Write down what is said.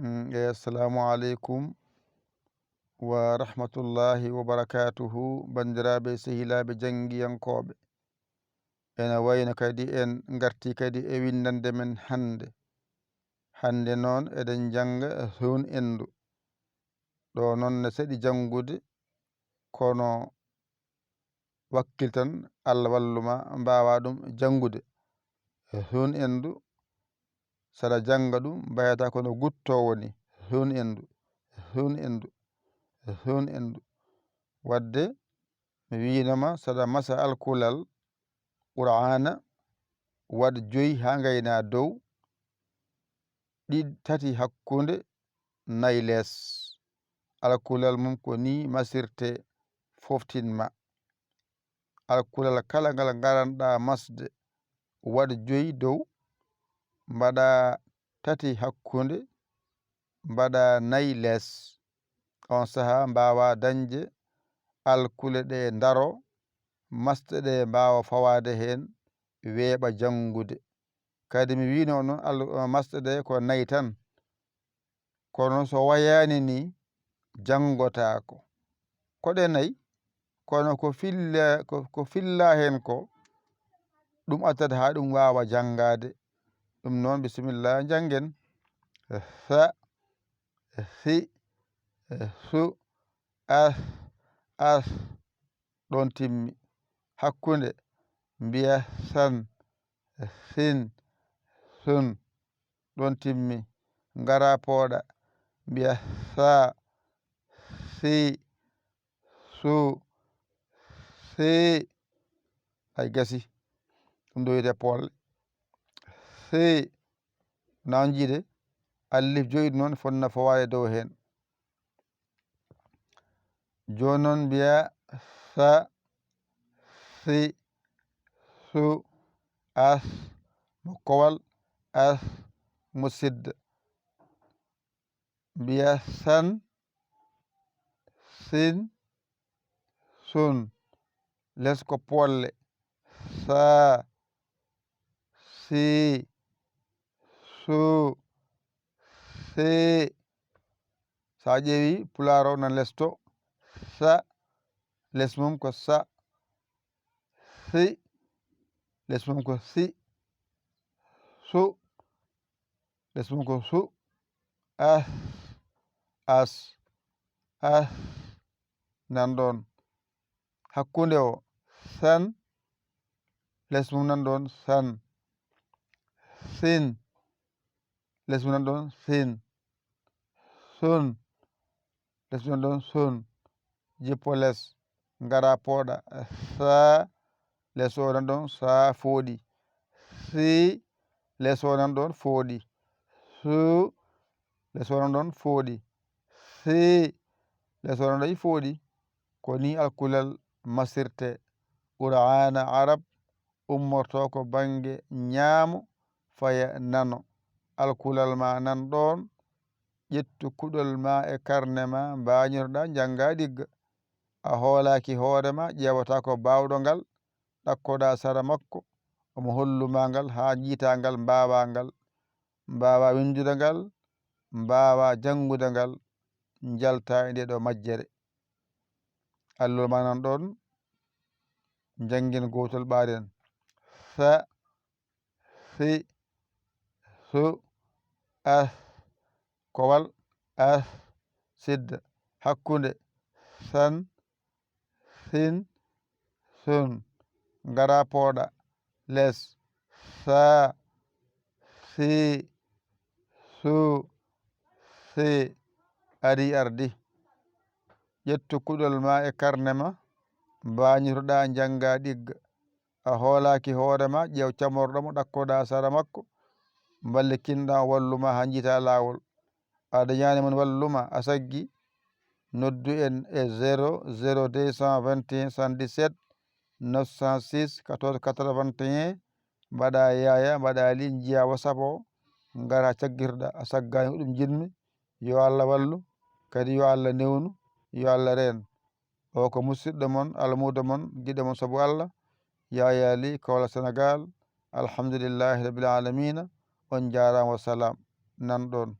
Assalamu alaikum wa rahmatullahi wa barakatuhu. Bandiraɓe sehilaɓe jangiyankoɓe, ene wayno kadi en garti kadi e windande men hande noon eɗen janga hendu ɗo noon ne seeɗi jangude kono wakkil tan Allah walluma mbawa ɗum jangude. Hendu saɗa janga ɗum mbayata kono guttowo ni. hendu wadde mi winoma saɗa masa alkulal qur'ana waɗ 5 ha gayna dow tati hakkude 4 less. Alkulal mum ko ni masirte foftinma. Alkulal kala ngal garanɗa masde waɗ 5 dow mbaɗa tati hakkude mbaɗa 4 less. On saha mbawa dañde alkule ɗe daro masɗe ɗe mbawa fawade hen weeɓa jangude. Kadi mi wino noon masɗe ɗe ko 4 tan, kono so wayani ni jangotako. Koɗe 4 kono ko filla hen ko ɗum addata ha ɗum wawa jangade. ɗum noon bisimillah jangen. Sa, si, su, as ɗon timmi. Hakkude mbiya san, sin, sun ɗon timmi. Ngara pooɗa mbiya sa, si, su, si. Ay gasi ɗum ɗo wiyete polle. Si na jiide allif joyɗi noon fonna fawade dow hen. Joni noon mbiya sa, si, su, as mo kowal, as mo sidda. Mbiya san, sin, sun less ko polle. Sa, si, su, si. Sa ƴeewi pular o nan less to. Sa less mum ko sa, si less mum ko si, su less mum ko su, as nan ɗon. Hakkude o san less mum nan ɗon san, sin less mum nan ɗon sin, sun less mum nan ɗon sun. Jippo less ngara pooɗa sa less o nan ɗon sa fooɗi. Si less o nan ɗon fooɗi. Su less o nan ɗon fooɗi. Si less o nan ɗon fooɗi. Ko ni alkulal masirte. Qur'ana arab ummorto ko bange ñaamo faya nano. Alkulal ma nan ɗon, ƴettu kuɗol ma e karne ma mbañirɗa janga ɗigga. A hoolaki hoorema ƴewata ko bawɗo ngal, ɗakkoɗa sara makko omo holluma ngal ha jiita ngal mbawa windude ngal, mbawa jangude ngal, jalta e nde ɗo majjere. Allah ma nan ɗon jangin gotol ɓaden. Sa, si, su, as kowal, as sidda. Hakkude san, sin, sun. Ngara pooɗa less sa, si, su, si. Ari ardi. ƴettu kuɗol ma e karne ma mbañirɗa janga ɗigga. A hoolaki hoorema ƴeew camorɗomo ɗakkoɗa sara makko ballikinɗa walluma ha jiita lawol. A dañani mon walluma a saggi, noddu en e 00 221 77 906 14 81. mbaɗa yaya mbaɗa li jiya WhatsApp o ngara caggirɗa. A saggani ko ɗum jinmi. Yo Allah wallu, kadi yo Allah newnu, yo Allah reen. O ko musidɗo mon almudo mon giɗo mon sabu Allah, Yaya li Kaolack Sénégal. Alhamdulillahi rabbil alamina. On jarama wa salam nan ɗon.